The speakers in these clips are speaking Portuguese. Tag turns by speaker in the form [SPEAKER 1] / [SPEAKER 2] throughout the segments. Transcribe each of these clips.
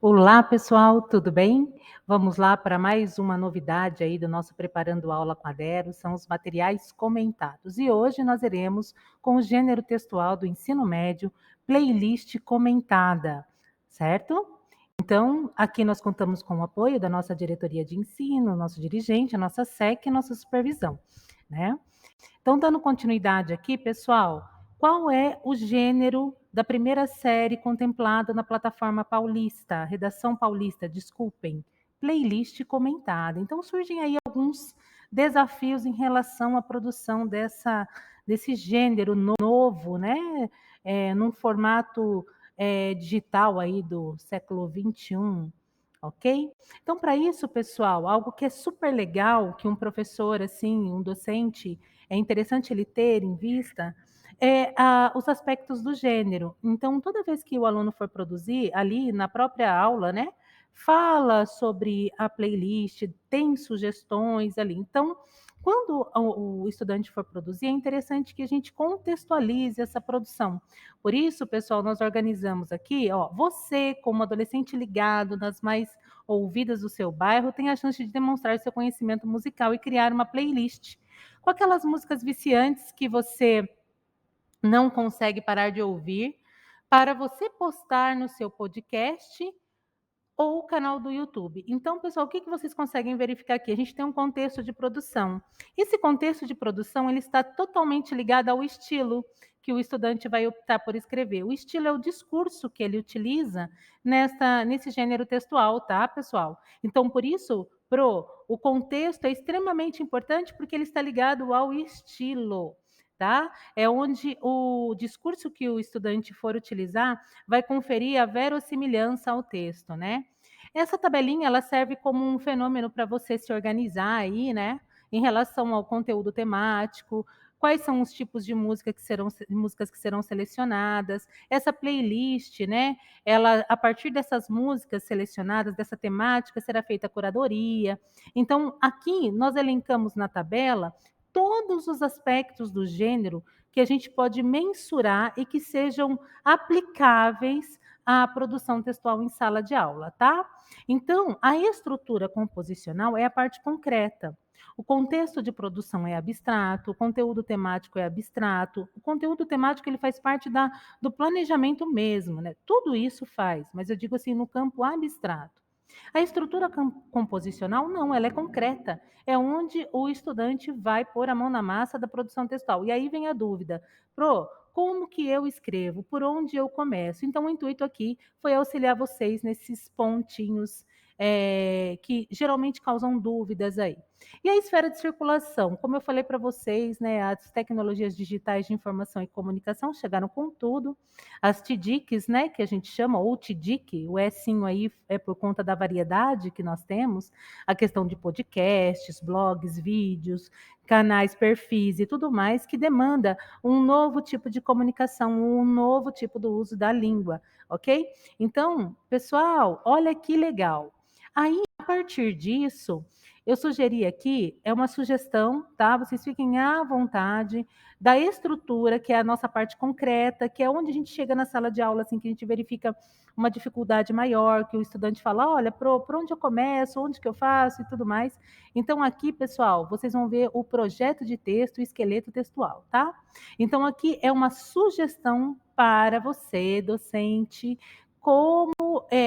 [SPEAKER 1] Olá, pessoal, tudo bem? Vamos lá para mais uma novidade aí do nosso Preparando Aula com a Dero, são os materiais comentados. E hoje nós iremos com o gênero textual do ensino médio, playlist comentada, certo? Então, aqui nós contamos com o apoio da nossa diretoria de ensino, nosso dirigente, a nossa SEC e nossa supervisão, né? Então, dando continuidade aqui, pessoal, qual é o gênero da primeira série contemplada na plataforma paulista, redação paulista, desculpem, playlist comentada. Então, surgem aí alguns desafios em relação à produção desse gênero novo, né? Num formato digital aí do século XXI, ok? Então, para isso, pessoal, algo que é super legal, que um professor, assim, um docente, é interessante ele ter em vista, os aspectos do gênero. Então, toda vez que o aluno for produzir, ali na própria aula, né, fala sobre a playlist, tem sugestões ali. Então, quando o estudante for produzir, é interessante que a gente contextualize essa produção. Por isso, pessoal, nós organizamos aqui, ó, você, como adolescente ligado nas mais ouvidas do seu bairro, tem a chance de demonstrar seu conhecimento musical e criar uma playlist com aquelas músicas viciantes que você não consegue parar de ouvir, para você postar no seu podcast ou o canal do YouTube. Então, pessoal, o que vocês conseguem verificar aqui? A gente tem um contexto de produção. Esse contexto de produção ele está totalmente ligado ao estilo que o estudante vai optar por escrever. O estilo é o discurso que ele utiliza nesse gênero textual, tá, pessoal? Então, por isso, o contexto é extremamente importante porque ele está ligado ao estilo. Tá? É onde o discurso que o estudante for utilizar vai conferir a verossimilhança ao texto, né? Essa tabelinha ela serve como um fenômeno para você se organizar aí, né? Em relação ao conteúdo temático, quais são os tipos de músicas que serão selecionadas, essa playlist, né? Ela, a partir dessas músicas selecionadas, dessa temática, será feita a curadoria. Então, aqui nós elencamos na tabela todos os aspectos do gênero que a gente pode mensurar e que sejam aplicáveis à produção textual em sala de aula, tá? Então, a estrutura composicional é a parte concreta. O contexto de produção é abstrato, o conteúdo temático é abstrato, o conteúdo temático ele faz parte do planejamento mesmo, né? Tudo isso faz, mas eu digo assim, no campo abstrato. A estrutura composicional, não, ela é concreta. É onde o estudante vai pôr a mão na massa da produção textual. E aí vem a dúvida, como que eu escrevo? Por onde eu começo? Então, o intuito aqui foi auxiliar vocês nesses pontinhos que geralmente causam dúvidas aí. E a esfera de circulação, como eu falei para vocês, né, as tecnologias digitais de informação e comunicação chegaram com tudo. As TDICs, né, que a gente chama, ou TDIC, o Sinho aí é por conta da variedade que nós temos, a questão de podcasts, blogs, vídeos, canais, perfis e tudo mais, que demanda um novo tipo de comunicação, um novo tipo do uso da língua, ok? Então, pessoal, olha que legal. Aí, a partir disso, eu sugeri aqui, é uma sugestão, tá? Vocês fiquem à vontade da estrutura, que é a nossa parte concreta, que é onde a gente chega na sala de aula, assim, que a gente verifica uma dificuldade maior, que o estudante fala, olha, por onde eu começo, onde que eu faço e tudo mais. Então, aqui, pessoal, vocês vão ver o projeto de texto, o esqueleto textual, tá? Então, aqui é uma sugestão para você, docente, como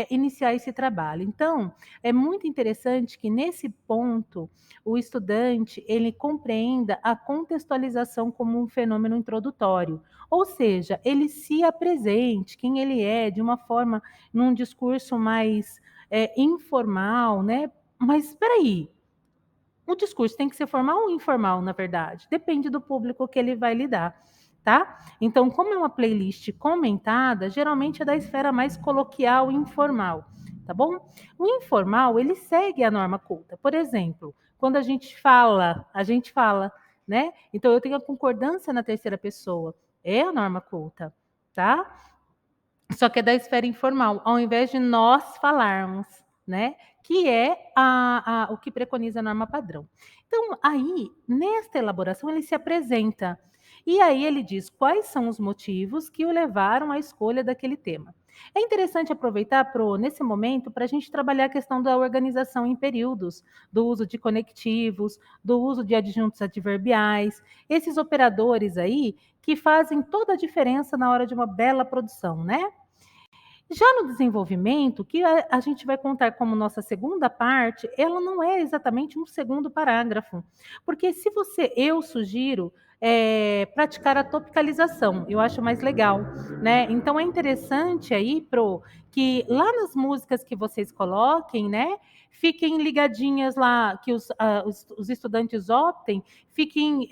[SPEAKER 1] iniciar esse trabalho. Então, é muito interessante que nesse ponto o estudante ele compreenda a contextualização como um fenômeno introdutório, ou seja, ele se apresente quem ele é de uma forma num discurso mais informal, né? Mas espera aí, o discurso tem que ser formal ou informal, na verdade? Depende do público que ele vai lidar, tá? Então, como é uma playlist comentada, geralmente é da esfera mais coloquial e informal, tá bom? O informal, ele segue a norma culta. Por exemplo, quando a gente fala, né? Então, eu tenho a concordância na terceira pessoa. É a norma culta, tá? Só que é da esfera informal, ao invés de nós falarmos, né? Que é o que preconiza a norma padrão. Então, aí, nesta elaboração, ele se apresenta. E aí ele diz quais são os motivos que o levaram à escolha daquele tema. É interessante aproveitar, nesse momento, para a gente trabalhar a questão da organização em períodos, do uso de conectivos, do uso de adjuntos adverbiais, esses operadores aí que fazem toda a diferença na hora de uma bela produção, né? Já no desenvolvimento, que a gente vai contar como nossa segunda parte, ela não é exatamente um segundo parágrafo, porque se você eu sugiro, praticar a topicalização, eu acho mais legal, né. Então é interessante aí que lá nas músicas que vocês coloquem, né, fiquem ligadinhas lá, que os estudantes optem, fiquem,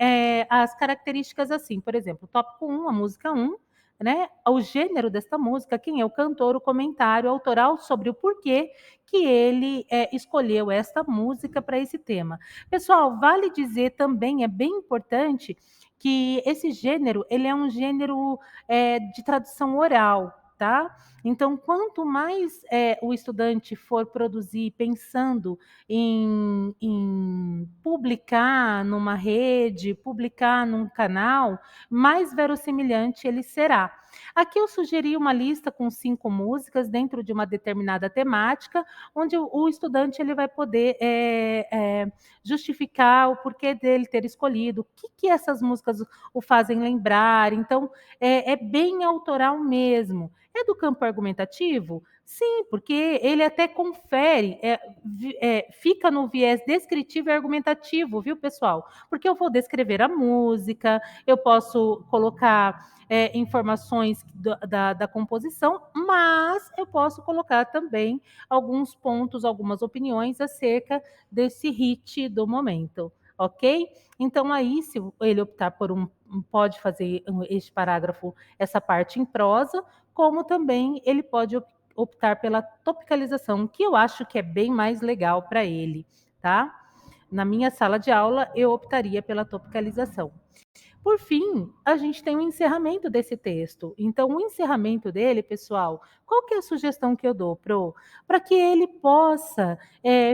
[SPEAKER 1] as características assim, por exemplo, tópico um, a música um, né, o gênero desta música, quem é o cantor, o comentário autoral sobre o porquê que ele escolheu esta música para esse tema. Pessoal, vale dizer também, é bem importante, que esse gênero, ele é um gênero de tradução oral, tá? Então, quanto mais o estudante for produzir pensando em publicar numa rede, publicar num canal, mais verossimilhante ele será. Aqui eu sugeri uma lista com 5 músicas dentro de uma determinada temática, onde o estudante ele vai poder justificar o porquê dele ter escolhido, o que essas músicas o fazem lembrar. Então, é bem autoral mesmo. É do campo argumentativo? Sim, porque ele até confere, fica no viés descritivo e argumentativo, viu, pessoal? Porque eu vou descrever a música, eu posso colocar informações da composição, mas eu posso colocar também alguns pontos, algumas opiniões acerca desse hit do momento, ok? Então, aí, se ele optar por pode fazer este parágrafo, essa parte em prosa, como também ele pode optar pela topicalização, que eu acho que é bem mais legal para ele, tá? Na minha sala de aula, eu optaria pela topicalização. Por fim, a gente tem o encerramento desse texto. Então, o encerramento dele, pessoal, qual que é a sugestão que eu dou, para que ele possa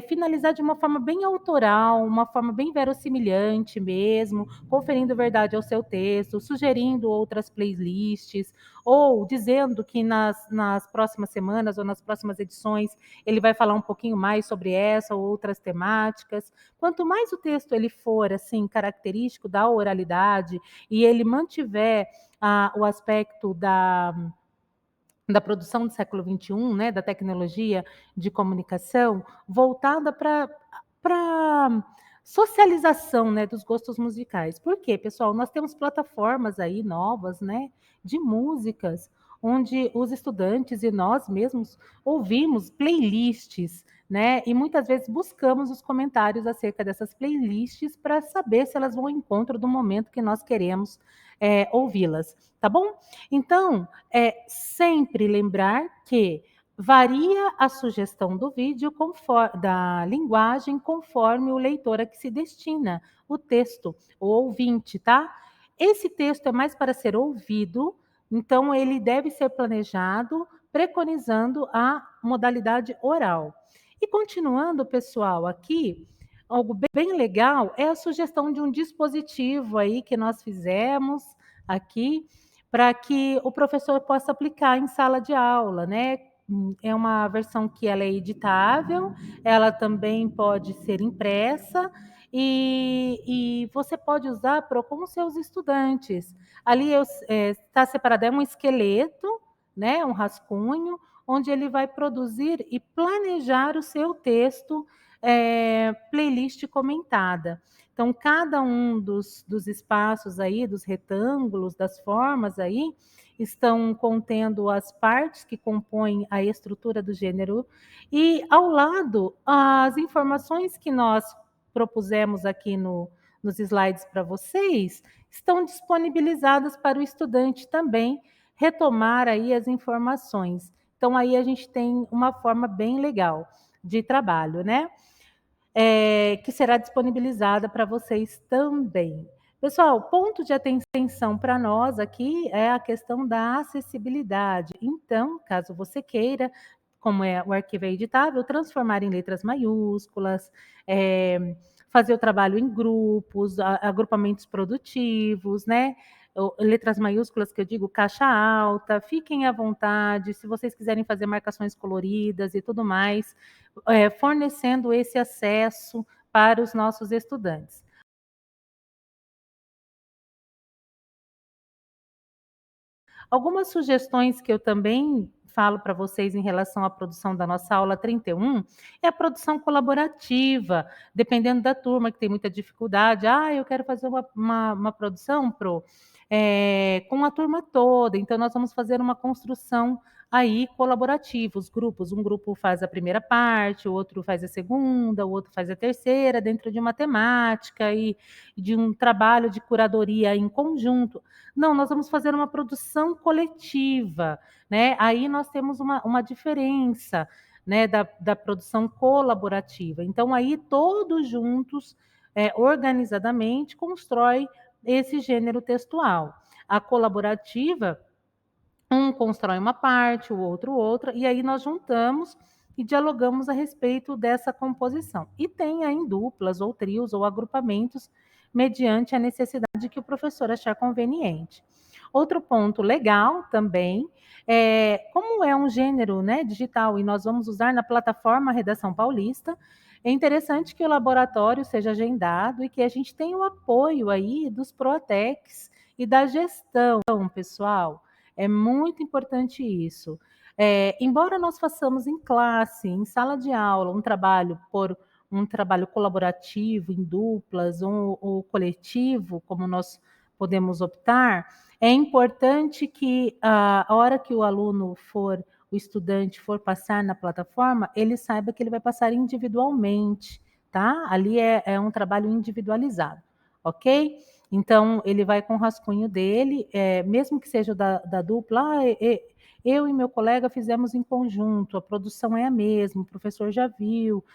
[SPEAKER 1] finalizar de uma forma bem autoral, uma forma bem verossimilhante mesmo, conferindo verdade ao seu texto, sugerindo outras playlists, ou dizendo que nas próximas semanas ou nas próximas edições ele vai falar um pouquinho mais sobre essa ou outras temáticas. Quanto mais o texto ele for assim característico da oralidade e ele mantiver o aspecto da produção do século XXI, né, da tecnologia de comunicação, voltada para socialização, né, dos gostos musicais. Por quê, pessoal? Nós temos plataformas aí novas, né, de músicas, onde os estudantes e nós mesmos ouvimos playlists, né, e muitas vezes buscamos os comentários acerca dessas playlists para saber se elas vão ao encontro do momento que nós queremos ouvi-las, tá bom? Então, sempre lembrar que varia a sugestão do vídeo da linguagem conforme o leitor a que se destina o texto, o ouvinte, tá? Esse texto é mais para ser ouvido, então ele deve ser planejado preconizando a modalidade oral. E continuando, pessoal, aqui, algo bem legal é a sugestão de um dispositivo aí que nós fizemos aqui, para que o professor possa aplicar em sala de aula, né? É uma versão que ela é editável, ela também pode ser impressa e você pode usar com os seus estudantes. Ali está separado, é um esqueleto, né? Um rascunho, onde ele vai produzir e planejar o seu texto, playlist comentada. Então, cada um dos espaços aí, dos retângulos, das formas aí, estão contendo as partes que compõem a estrutura do gênero e, ao lado, as informações que nós propusemos aqui nos slides para vocês, estão disponibilizadas para o estudante também retomar aí as informações. Então, aí a gente tem uma forma bem legal de trabalho, né? Que será disponibilizada para vocês também. Pessoal, ponto de atenção para nós aqui é a questão da acessibilidade. Então, caso você queira, como o arquivo é editável, transformar em letras maiúsculas, fazer o trabalho em grupos, agrupamentos produtivos, né? letras maiúsculas que eu digo caixa alta, fiquem à vontade, se vocês quiserem fazer marcações coloridas e tudo mais, fornecendo esse acesso para os nossos estudantes. Algumas sugestões que eu também falo para vocês em relação à produção da nossa aula 31 é a produção colaborativa, dependendo da turma que tem muita dificuldade. Ah, eu quero fazer uma produção com a turma toda, então nós vamos fazer uma construção aí colaborativa, os grupos. Um grupo faz a primeira parte, o outro faz a segunda, o outro faz a terceira, dentro de uma temática e de um trabalho de curadoria em conjunto. Não, nós vamos fazer uma produção coletiva, né? Aí nós temos uma diferença, né, da produção colaborativa. Então, aí todos juntos, organizadamente, constrói esse gênero textual. A colaborativa, um constrói uma parte, o outro outra, e aí nós juntamos e dialogamos a respeito dessa composição. E tem aí em duplas, ou trios, ou agrupamentos, mediante a necessidade que o professor achar conveniente. Outro ponto legal também como é um gênero, né, digital e nós vamos usar na plataforma Redação Paulista, é interessante que o laboratório seja agendado e que a gente tenha o apoio aí dos Proatecs e da gestão, pessoal. É muito importante isso. Embora nós façamos em classe, em sala de aula, um trabalho colaborativo, em duplas, ou coletivo, como nós podemos optar, é importante que a hora que o estudante for passar na plataforma, ele saiba que ele vai passar individualmente, tá? Ali é um trabalho individualizado, ok? Então, ele vai com o rascunho dele, mesmo que seja da dupla, eu e meu colega fizemos em conjunto, a produção é a mesma, o professor já viu,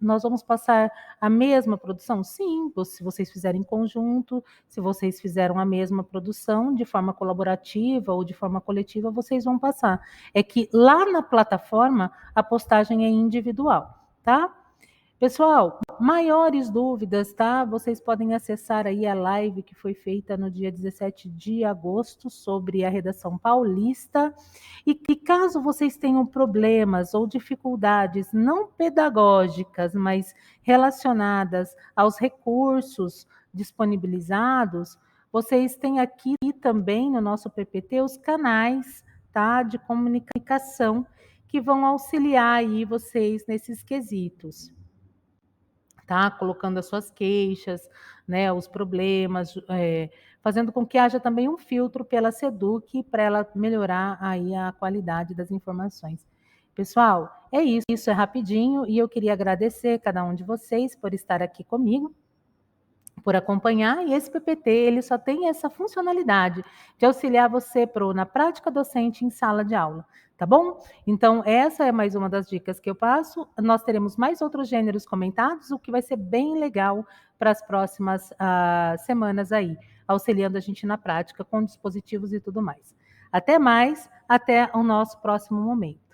[SPEAKER 1] nós vamos passar a mesma produção? Sim, se vocês fizerem em conjunto, se vocês fizeram a mesma produção de forma colaborativa ou de forma coletiva, vocês vão passar. É que lá na plataforma a postagem é individual, tá? Pessoal, maiores dúvidas, tá? Vocês podem acessar aí a live que foi feita no dia 17 de agosto sobre a redação paulista. E caso vocês tenham problemas ou dificuldades não pedagógicas, mas relacionadas aos recursos disponibilizados, vocês têm aqui também no nosso PPT os canais, tá, de comunicação que vão auxiliar aí vocês nesses quesitos, tá? Colocando as suas queixas, né, os problemas, fazendo com que haja também um filtro pela SEDUC para ela melhorar aí a qualidade das informações. Pessoal, é isso é rapidinho e eu queria agradecer cada um de vocês por estar aqui comigo, por acompanhar, e esse PPT ele só tem essa funcionalidade de auxiliar você na prática docente em sala de aula, tá bom? Então, essa é mais uma das dicas que eu passo. Nós teremos mais outros gêneros comentados, o que vai ser bem legal para as próximas semanas aí, auxiliando a gente na prática com dispositivos e tudo mais. Até mais, até o nosso próximo momento.